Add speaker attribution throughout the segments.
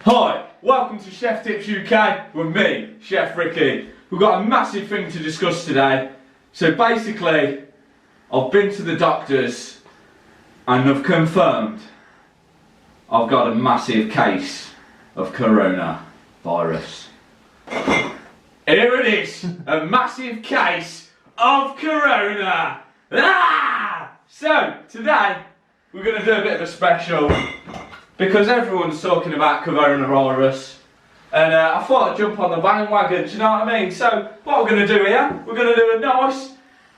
Speaker 1: Hi, welcome to Chef Tips UK with me, Chef Ricky. We've got a massive thing to discuss today. So basically, I've been to the doctors and they've confirmed I've got a massive case of coronavirus. Here it is, a massive case of corona. So today we're going to do a bit of a special because everyone's talking about coronavirus, and I thought I'd jump on the bandwagon. Do you know what I mean? So what we're going to do here, we're going to do a nice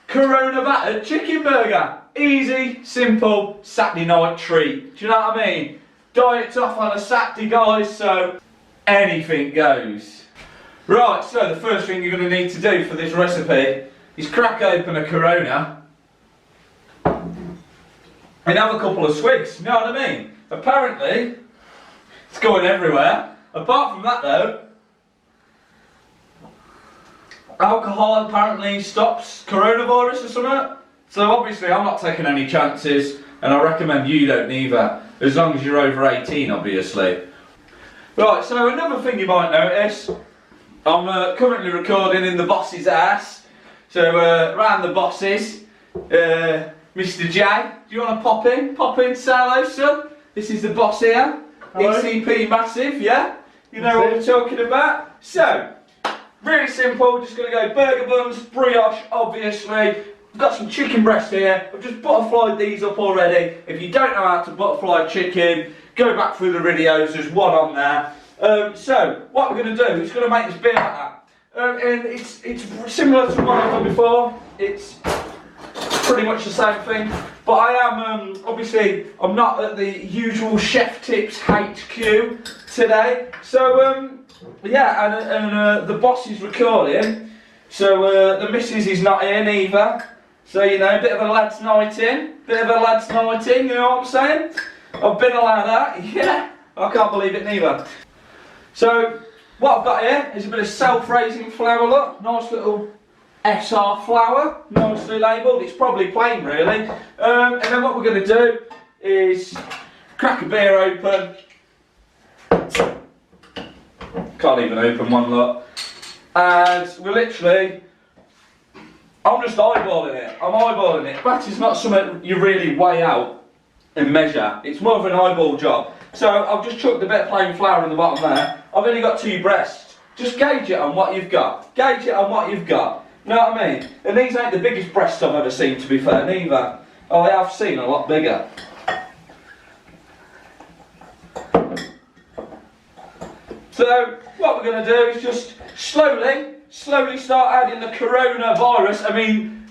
Speaker 1: corona battered chicken burger. Easy, simple Saturday night treat. Do you know what I mean? Diet's off on a Saturday, guys, so anything goes. Right, so the first thing you're going to need to do for this recipe is crack open a Corona and have a couple of swigs, you know what I mean? Apparently, it's going everywhere. Apart from that though, alcohol apparently stops coronavirus or something. So obviously I'm not taking any chances, and I recommend you don't either, as long as you're over 18 obviously. Right, so another thing you might notice, I'm currently recording in the boss's house. So around the bosses, Mr. J, do you want to pop in, say hello son? This is the boss here, hello. ECP Massive, yeah? You know what we're talking about? So, really simple, just going to go burger buns, brioche obviously. I've got some chicken breast here, I've just butterflied these up already. If you don't know how to butterfly chicken, go back through the videos, there's one on there. So, what we're going to do is going to make this beer like that. And it's similar to what I've done before, it's pretty much the same thing, but I am, obviously, I'm not at the usual Chef Tips HQ today, so, yeah, and the boss is recording, so the missus is not here neither, so, you know, bit of a lad's night in, you know what I'm saying? I've been allowed that, yeah, I can't believe it neither. So, what I've got here is a bit of self-raising flour, look, nice little SR flour, nicely labelled, it's probably plain really. And then what we're going to do is crack a beer open. Can't even open one, look. And we're literally, I'm just eyeballing it. Batter's not something you really weigh out and measure, it's more of an eyeball job. So I've just chucked a bit of plain flour in the bottom there. I've only got 2 breasts. Just gauge it on what you've got. You know what I mean? And these ain't the biggest breasts I've ever seen, to be fair, neither. Oh, I have seen a lot bigger. So, what we're going to do is just slowly start adding the coronavirus,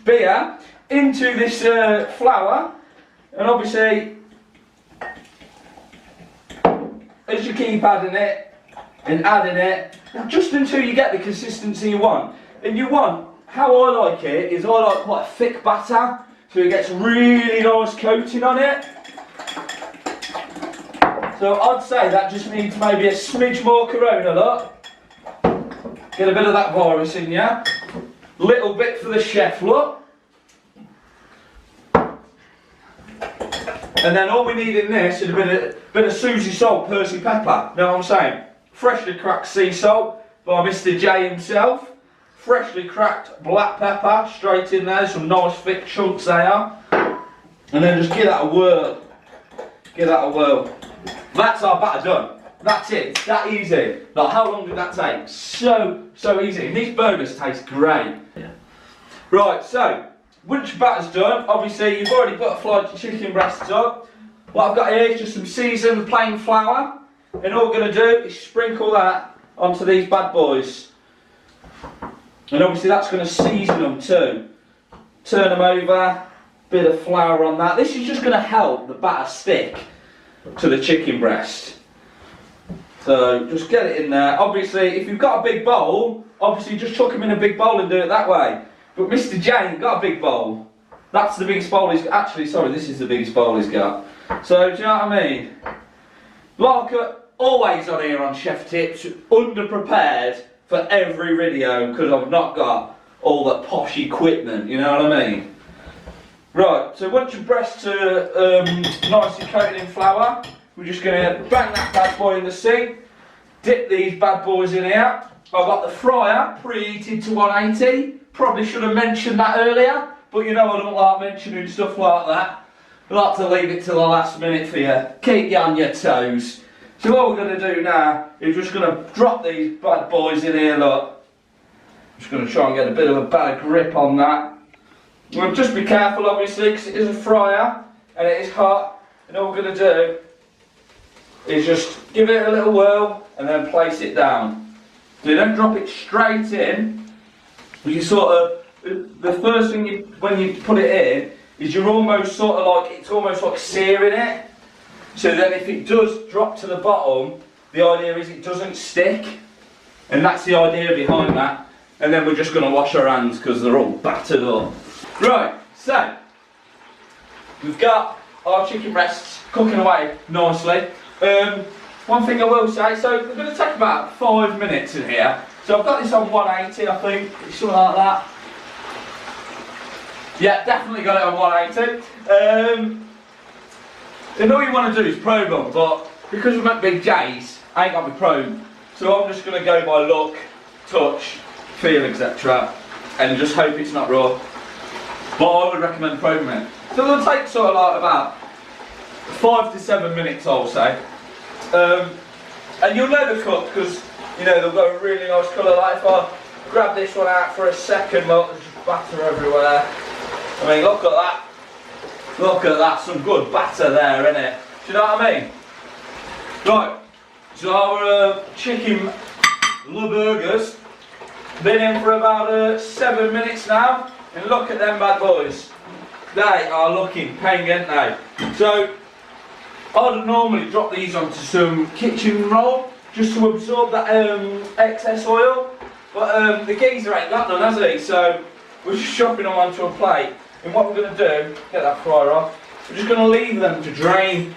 Speaker 1: beer, into this flour. And obviously, as you keep adding it, just until you get the consistency you want. And you want, how I like it, is I like quite a thick batter, so it gets really nice coating on it. So I'd say that just needs maybe a smidge more Corona, look. Get a bit of that virus in ya. Little bit for the chef, look. And then all we need in this is a bit of Susie salt, Percy pepper, know what I'm saying? Freshly cracked sea salt by Mr. J himself. Freshly cracked black pepper straight in there, some nice thick chunks they are. And then just give that a whirl. That's our batter done. That's it, it's that easy. Like, how long did that take? So easy. And these burgers taste great. Yeah. Right, so, once your batter's done, obviously you've already butterflied your chicken breasts up. What I've got here is just some seasoned plain flour. And all we're going to do is sprinkle that onto these bad boys. And obviously that's going to season them too. Turn them over, bit of flour on that. This is just going to help the batter stick to the chicken breast. So just get it in there. Obviously if you've got a big bowl, obviously just chuck them in a big bowl and do it that way. But Mr. J ain't got a big bowl. That's the biggest bowl he's got. Actually, sorry, this is the biggest bowl he's got. So do you know what I mean? Like always on here on Chef Tips, underprepared for every video because I've not got all that posh equipment, you know what I mean? Right, so once your breasts are nicely coated in flour, we're just going to bang that bad boy in the sink. dip these bad boys in here. I've got the fryer preheated to 180. Probably should have mentioned that earlier, but you know I don't like mentioning stuff like that. I like to leave it till the last minute for you. Keep you on your toes. So what we're going to do now is just going to drop these bad boys in here, look. Just going to try and get a bit of a better grip on that. Well, just be careful obviously, because it is a fryer and it is hot. And all we're going to do is just give it a little whirl and then place it down. So you don't drop it straight in. You sort of, the first thing when you put it in is you're almost sort of like, it's almost like searing it. So then if it does drop to the bottom, the idea is it doesn't stick. And that's the idea behind that. And then we're just going to wash our hands because they're all battered up. Right, so we've got our chicken breasts cooking away nicely. One thing I will say, so we're going to take about 5 minutes in here. So I've got this on 180, I think, something like that. Yeah, definitely got it on 180. And all you want to do is probe them, but because we're at Big J's, I ain't got my probe. So I'm just going to go by look, touch, feel, etc. and just hope it's not raw. But I would recommend probing it. So it'll take sort of like about 5 to 7 minutes, I'll say. And you'll know the cut because, you know, they've got a really nice colour. Like if I grab this one out for a second, well, there's just batter everywhere. I mean, look at that. Look at that, some good batter there, innit? Do you know what I mean? Right, so our chicken burgers been in for about 7 minutes now, and look at them bad boys. They are looking peng, aren't they? So I'd normally drop these onto some kitchen roll just to absorb that excess oil, but the geezer ain't got none, has he? So we're just chopping them onto a plate. And what we're going to do, get that fryer off, we're just going to leave them to drain.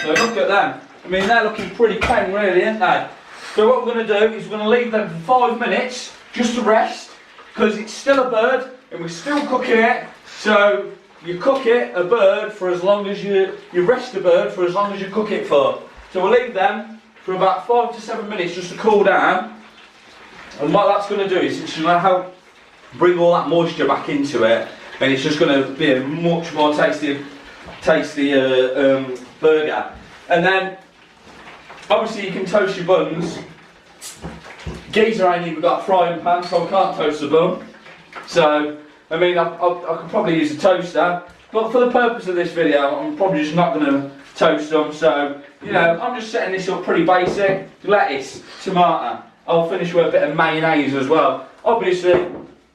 Speaker 1: So look at them. I mean, they're looking pretty peng really, aren't they? So what we're going to do is we're going to leave them for 5 minutes just to rest, because it's still a bird and we're still cooking it. So you cook it, a bird, for as long as you rest the bird for as long as you cook it for. So we'll leave them for about 5 to 7 minutes just to cool down. And what that's going to do is it's going to help bring all that moisture back into it, and it's just going to be a much more tasty burger. And then obviously you can toast your buns. Geezer ain't even got a frying pan, so I can't toast the bun. So I mean, I could probably use a toaster, but for the purpose of this video I'm probably just not going to toast them. So you know, I'm just setting this up pretty basic. Lettuce, tomato, I'll finish with a bit of mayonnaise as well. Obviously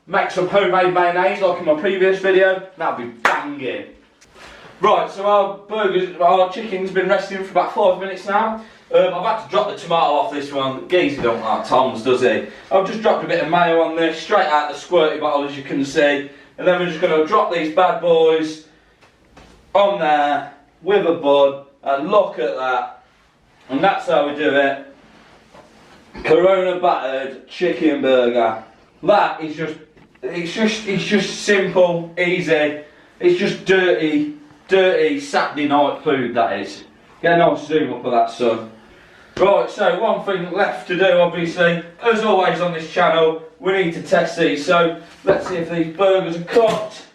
Speaker 1: make some homemade mayonnaise like in my previous video, that'll be banging. Right, so our chicken's been resting for about 5 minutes now. I've had to drop the tomato off this one. Geezer don't like Tom's, does he? I've just dropped a bit of mayo on this, straight out the squirty bottle as you can see. And then we're just going to drop these bad boys on there with a bun. And look at that. And that's how we do it. Corona battered chicken burger. That is just, it's just simple, easy. It's just dirty Saturday night food, that is. Get a nice zoom up of that, son. Right, so one thing left to do, obviously, as always on this channel, we need to test these. So let's see if these burgers are cooked.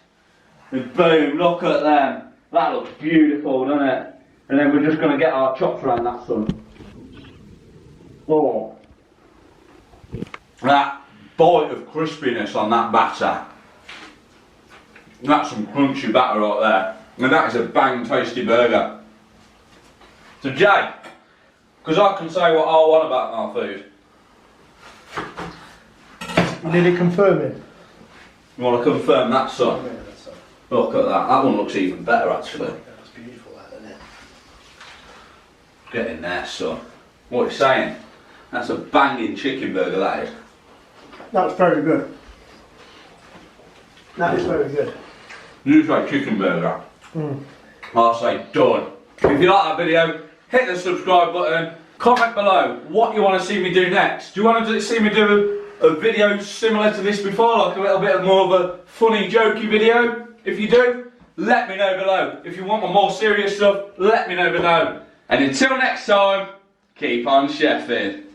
Speaker 1: And boom, look at them. That looks beautiful, doesn't it? And then we're just going to get our chops around that, son. Oh. That bite of crispiness on that batter. That's some crunchy batter right there. And that is a bang tasty burger. So Jay, because I can say what I want about my food.
Speaker 2: You need it confirming?
Speaker 1: You want to confirm that, son?
Speaker 2: Yeah, that's all.
Speaker 1: Look at that. That one looks even better, actually.
Speaker 2: That's beautiful, that, isn't it?
Speaker 1: Get in there, son. What are you saying? That's a banging chicken burger, that is.
Speaker 2: That's very good. That is very good.
Speaker 1: You say chicken burger. I'll say done. If you like that video, hit the subscribe button. Comment below what you want to see me do next. Do you want to see me do a video similar to this before, like a little bit more of a funny, jokey video? If you do, let me know below. If you want more serious stuff, let me know below. And until next time, Keep on chefing.